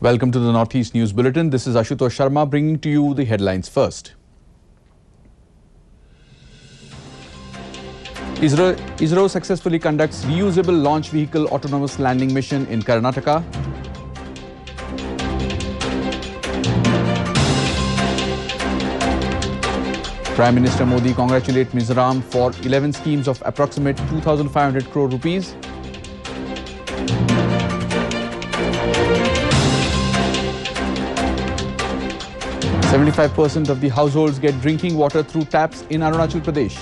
Welcome to the Northeast News Bulletin. This is Ashutosh Sharma bringing to you the headlines first. ISRO successfully conducts reusable launch vehicle autonomous landing mission in Karnataka. Prime Minister Modi congratulates Mizoram for 11 schemes of approximate 2,500 crore rupees. %75% of the households get drinking water through taps in Arunachal Pradesh.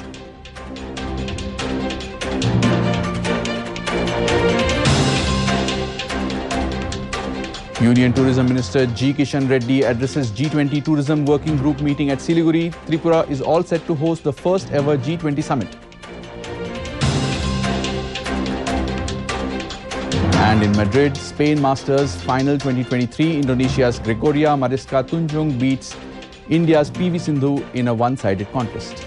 Union Tourism Minister G. Kishan Reddy addresses G20 Tourism Working Group meeting at Siliguri. Tripura is all set to host the first ever G20 summit. And in Madrid, Spain Masters Final 2023, Indonesia's Gregoria Mariska Tunjung beats India's PV Sindhu in a one-sided contest.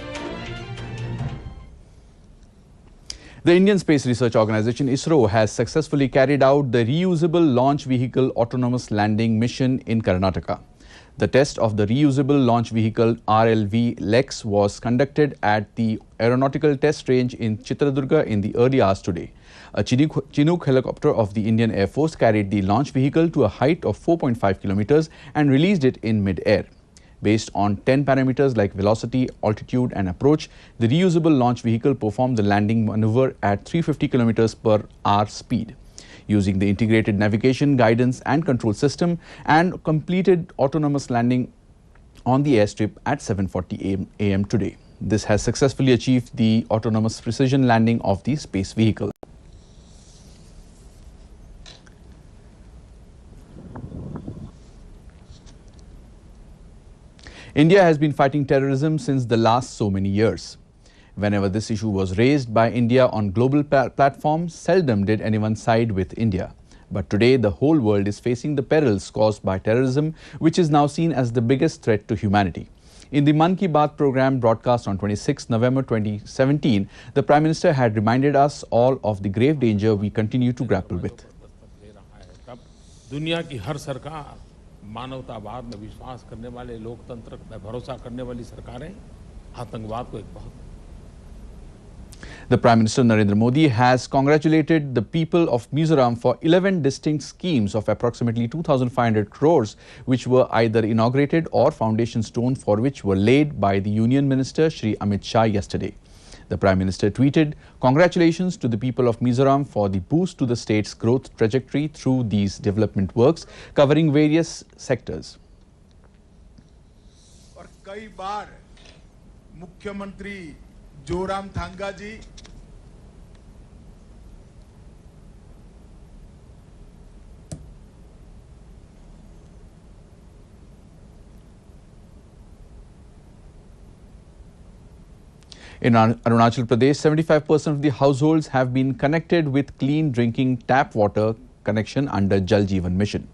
The Indian Space Research Organisation ISRO has successfully carried out the reusable launch vehicle autonomous landing mission in Karnataka. The test of the reusable launch vehicle RLV LEX was conducted at the Aeronautical Test Range in Chitradurga in the early hours today. A Chinook helicopter of the Indian Air Force carried the launch vehicle to a height of 4.5 kilometers and released it in mid-air. Based on 10 parameters like velocity, altitude and approach, the reusable launch vehicle performed the landing maneuver at 350 kilometers per hour speed. Using the integrated navigation, guidance and control system, and completed autonomous landing on the airstrip at 7:40 a.m. today. This has successfully achieved the autonomous precision landing of the space vehicle. India has been fighting terrorism since the last so many years. Whenever this issue was raised by India on global platforms, seldom did anyone side with India. But today, the whole world is facing the perils caused by terrorism, which is now seen as the biggest threat to humanity. In the Mann Ki Baat program broadcast on 26 November 2017, the Prime Minister had reminded us all of the grave danger we continue to grapple with. दुनिया की हर सरकार मानवतावाद में विश्वास करने वाले, लोकतंत्र में भरोसा करने वाली सरकारें आतंकवाद को एक बहुत. The Prime Minister Narendra Modi has congratulated the people of Mizoram for 11 distinct schemes of approximately 2,500 crores, which were either inaugurated or foundation stone for which were laid by the Union Minister Shri Amit Shah yesterday. The Prime Minister tweeted, "Congratulations to the people of Mizoram for the boost to the state's growth trajectory through these development works covering various sectors." और कई बार मुख्यमंत्री जोरामथंगा जी In Arunachal Pradesh, 75% of the households have been connected with clean drinking tap water connection under Jal Jeevan Mission.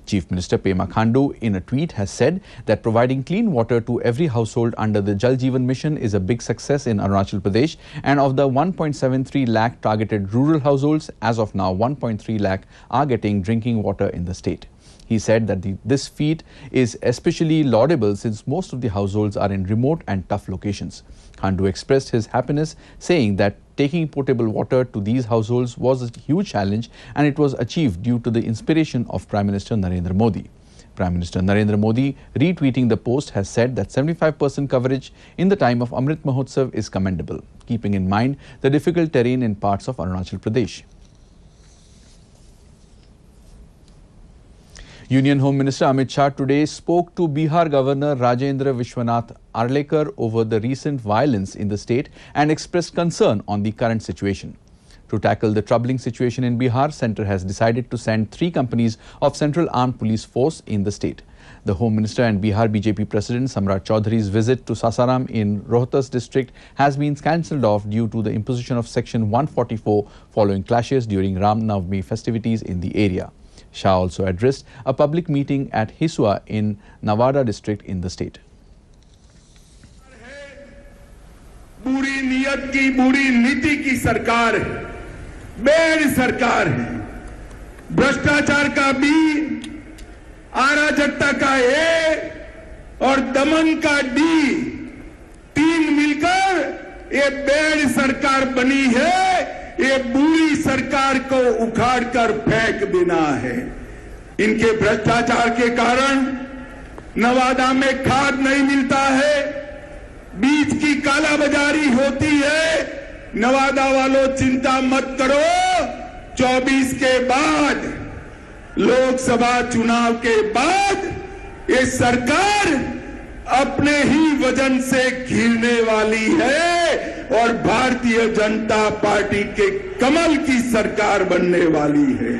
Chief Minister Pema Khandu in a tweet has said that providing clean water to every household under the Jal Jeevan Mission is a big success in Arunachal Pradesh, and of the 1.73 lakh targeted rural households, as of now 1.3 lakh are getting drinking water in the state. He said that this feat is especially laudable since most of the households are in remote and tough locations. Khandu expressed his happiness, saying that taking potable water to these households was a huge challenge, and it was achieved due to the inspiration of Prime Minister Narendra Modi. Prime Minister Narendra Modi, retweeting the post, has said that 75% coverage in the time of Amrit Mahotsav is commendable, keeping in mind the difficult terrain in parts of Arunachal Pradesh. Union Home Minister Amit Shah today spoke to Bihar Governor Rajendra Vishwanath Arlekar over the recent violence in the state and expressed concern on the current situation. To tackle the troubling situation in Bihar, Centre has decided to send 3 companies of Central Armed Police Force in the state. The Home Minister and Bihar BJP President Samrat Chaudhary's visit to Sasaram in Rohtas district has been cancelled off due to the imposition of Section 144 following clashes during Ram Navami festivities in the area. Shah also addressed a public meeting at Hisua in Nawada district in the state. बुरी नियत की, बुरी नीति की सरकार है, bed सरकार है। भ्रष्टाचार का बीज अराजकता का ए और दमन का डी, तीन मिलकर ये बेड़ सरकार बनी है। ये बुरी सरकार को उखाड़कर फेंक देना है। इनके भ्रष्टाचार के कारण नवादा में खाद नहीं मिलता है, बीज की कालाबाजारी होती है। नवादा वालों चिंता मत करो, 24 के बाद, लोकसभा चुनाव के बाद ये सरकार अपने ही वजन से घिरने वाली है और भारतीय जनता पार्टी के कमल की सरकार बनने वाली है।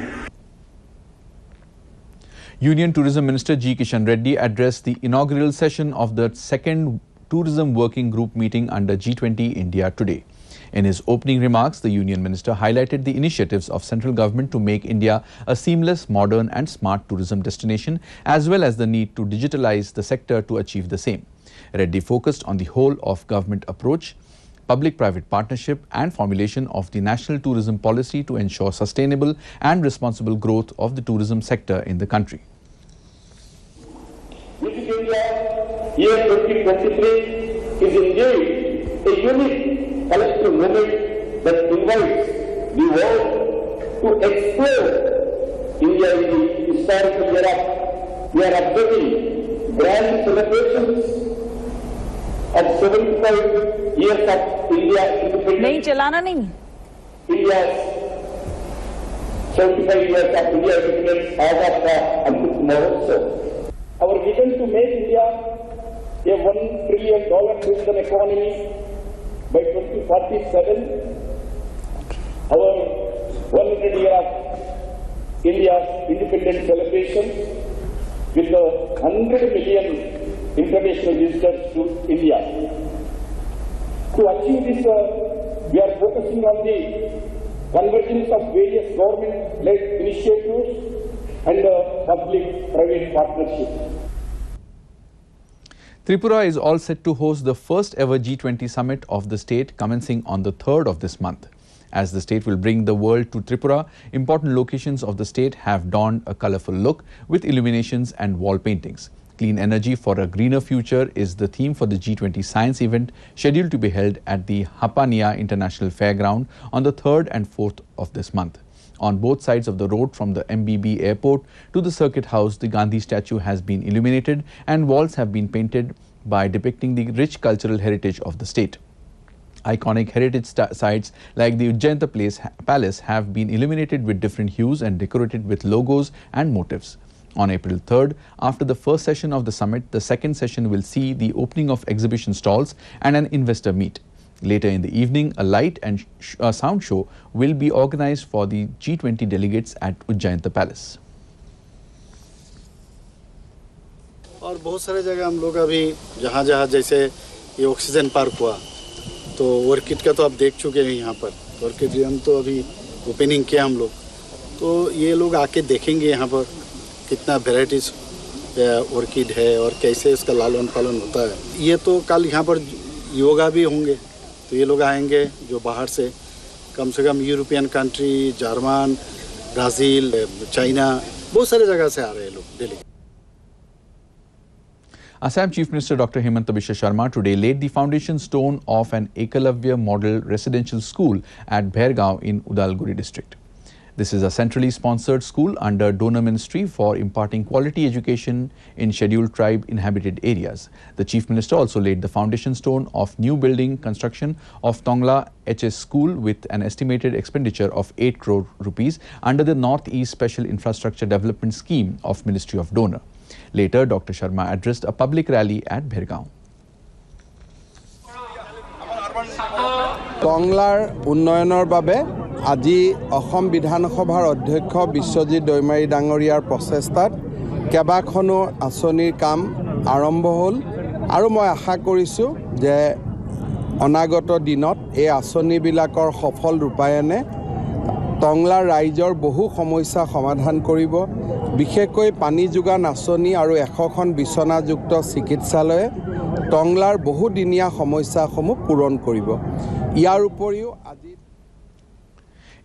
Union Tourism Minister G. Kishan Reddy addressed the inaugural session of the second Tourism Working Group meeting under G20 India today. In his opening remarks, the Union Minister highlighted the initiatives of central government to make India a seamless, modern and smart tourism destination, as well as the need to digitalize the sector to achieve the same. Reddy focused on the whole of government approach, public-private partnership and formulation of the national tourism policy to ensure sustainable and responsible growth of the tourism sector in the country. Visit India year 2023 is indeed a unique collective movement that invites the world to explore India in the historical era. We are observing grand celebrations of 75 years of India independence. नहीं चलाना नहीं. India's 75 years of India independence as of the Amrit Mahotsav. Our vision to make India a $1 trillion tourism economy by 2047, our 100 year of India's independence celebration with 100 million international visitors to India. To achieve this, we are focusing on the convergence of various government-led initiatives and public-private partnerships. Tripura is all set to host the first ever G20 summit of the state commencing on the 3rd of this month. As the state will bring the world to Tripura, important locations of the state have donned a colourful look with illuminations and wall paintings. Clean energy for a greener future is the theme for the G20 science event scheduled to be held at the Hapania International Fairground on the 3rd and 4th of this month. On both sides of the road from the MBB airport to the circuit house, the Gandhi statue has been illuminated and walls have been painted by depicting the rich cultural heritage of the state. Iconic heritage sites like the Ujjayanta Palace have been illuminated with different hues and decorated with logos and motifs. On April 3rd, after the first session of the summit, the second session will see the opening of exhibition stalls and an investor meet. Later in the evening, a light and sound show will be organized for the G20 delegates at Ujjayanta Palace. और बहुत सारे जगह हम लोग अभी जहाँ जैसे ये ऑक्सीजन पार्क हुआ तो ऑर्किड का तो आप देख चुके हैं यहाँ पर ऑर्किड हम तो अभी ओपनिंग किया हम लोग तो ये लोग आके देखेंगे यहाँ पर कितना वेराइटीज ऑर्किड है और कैसे इसका लालन पालन होता है। ये तो कल यहाँ पर योगा भी होंगे तो ये लोग आएंगे जो बाहर से कम European country, German, Brazil, China, बहुत सारे जगह से आ रहे हैं लोग Delhi. Assam Chief Minister Dr. Himanta Biswa Sharma today laid the foundation stone of an Ekalavya model residential school at Bhairgaon in Udalguri district. This is a centrally sponsored school under donor ministry for imparting quality education in scheduled tribe inhabited areas. The Chief Minister also laid the foundation stone of new building construction of Tongla HS School with an estimated expenditure of 8 crore rupees under the North-East Special Infrastructure Development Scheme of Ministry of Donor. Later, Dr. Sharma addressed a public rally at Bhairgaon. টংলাৰ উন্নয়নৰ বাবে আজি অসম বিধানসভাৰ অধ্যক্ষ বিশ্বজিৎ দৈমাৰী ডাঙৰীয়াৰ প্ৰচেষ্টাত কেবাখনো আঁচনিৰ কাম আৰম্ভ হ'ল আৰু মই আশা কৰিছোঁ যে অনাগত দিনত এই আঁচনিবিলাকৰ সফল ৰূপায়নে টংলাৰ ৰাইজৰ বহু সমস্যা সমাধান কৰিব। বিশেষকৈ পানী যোগান আঁচনি আৰু 100খন বিছনাযুক্ত চিকিৎসালয়ে টংলাৰ বহুদিনীয়া সমস্যাসমূহ পূৰণ কৰিব। ইয়াৰ উপৰিও আজি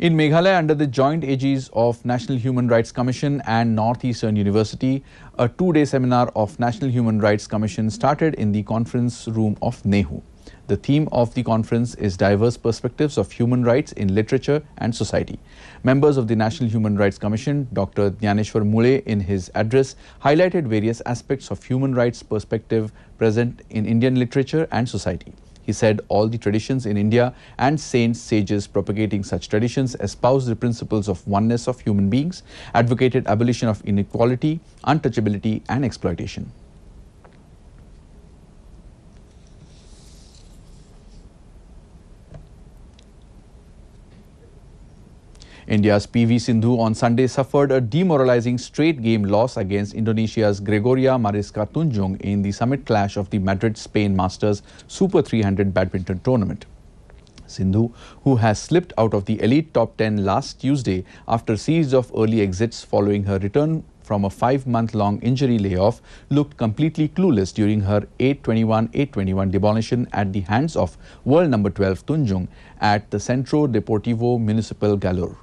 In Meghalaya, under the joint aegis of National Human Rights Commission and Northeastern University, a two-day seminar of National Human Rights Commission started in the conference room of NEHU. The theme of the conference is Diverse Perspectives of Human Rights in Literature and Society. Members of the National Human Rights Commission, Dr. Dnyaneshwar Mule, in his address, highlighted various aspects of human rights perspective present in Indian literature and society. He said all the traditions in India and saints, sages propagating such traditions espoused the principles of oneness of human beings, advocated abolition of inequality, untouchability and exploitation. India's PV Sindhu on Sunday suffered a demoralizing straight game loss against Indonesia's Gregoria Mariska Tunjung in the summit clash of the Madrid Spain Masters Super 300 badminton tournament. Sindhu, who has slipped out of the elite top 10 last Tuesday after a series of early exits following her return from a 5-month-long injury layoff, looked completely clueless during her 8-21 demolition at the hands of world number 12 Tunjung at the Centro Deportivo Municipal Galur.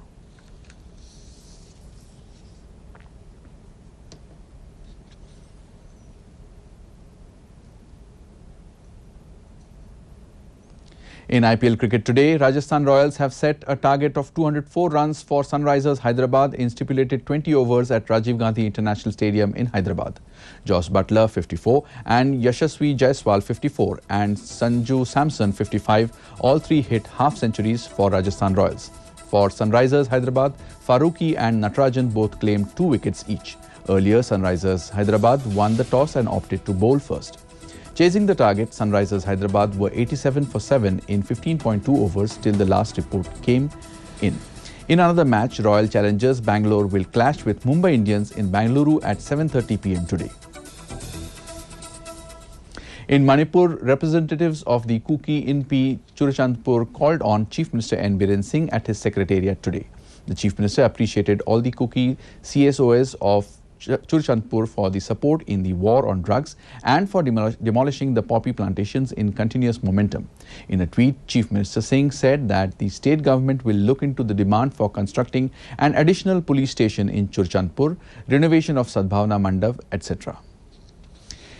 In IPL cricket today, Rajasthan Royals have set a target of 204 runs for Sunrisers Hyderabad in stipulated 20 overs at Rajiv Gandhi International Stadium in Hyderabad. Josh Butler 54 and Yashasvi Jaiswal 54 and Sanju Samson 55 all three hit half centuries for Rajasthan Royals. For Sunrisers Hyderabad, Farooqi and Natarajan both claimed 2 wickets each. Earlier, Sunrisers Hyderabad won the toss and opted to bowl first. Chasing the target, Sunrisers Hyderabad were 87 for 7 in 15.2 overs till the last report came in. In another match, Royal Challengers Bangalore will clash with Mumbai Indians in Bangalore at 7:30 p.m. today. In Manipur, representatives of the Kuki Inpi Churachandpur called on Chief Minister N. Biren Singh at his secretariat today. The Chief Minister appreciated all the Kuki CSOs of Churachandpur for the support in the war on drugs and for demolishing the poppy plantations in continuous momentum. In a tweet, Chief Minister Singh said that the state government will look into the demand for constructing an additional police station in Churachandpur, renovation of Sadbhavna Mandap, etc.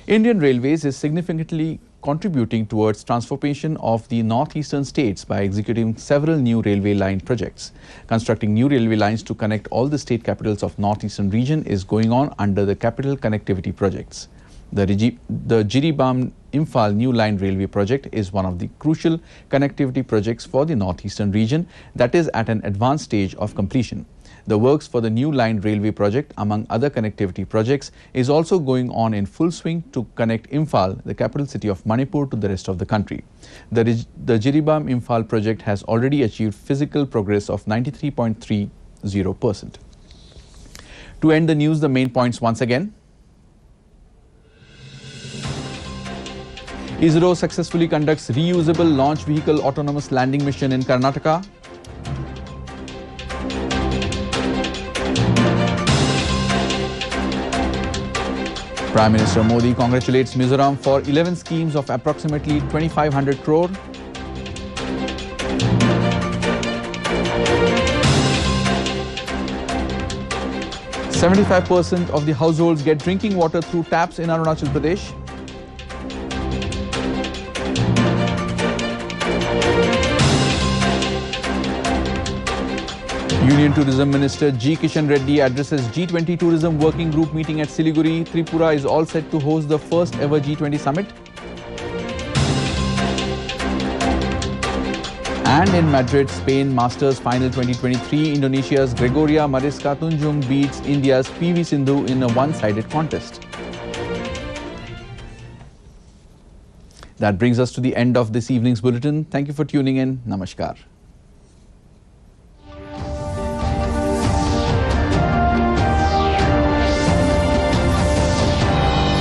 Indian Railways is significantly contributing towards transformation of the northeastern states by executing several new railway line projects. Constructing new railway lines to connect all the state capitals of northeastern region is going on under the capital connectivity projects. The Jiribam Imphal New Line Railway project is one of the crucial connectivity projects for the northeastern region that is at an advanced stage of completion. The works for the new line railway project, among other connectivity projects, is also going on in full swing to connect Imphal, the capital city of Manipur, to the rest of the country. The Jiribam Imphal project has already achieved physical progress of 93.30%. To end the news, the main points once again. ISRO successfully conducts reusable launch vehicle autonomous landing mission in Karnataka. Prime Minister Modi congratulates Mizoram for 11 schemes of approximately 2,500 crore. "75% of the households get drinking water through taps in Arunachal Pradesh." Union Tourism Minister G. Kishan Reddy addresses G20 Tourism Working Group meeting at Siliguri. Tripura is all set to host the first ever G20 summit. And in Madrid, Spain Masters Final 2023, Indonesia's Gregoria Mariska Tunjung beats India's PV Sindhu in a one-sided contest. That brings us to the end of this evening's bulletin. Thank you for tuning in. Namaskar.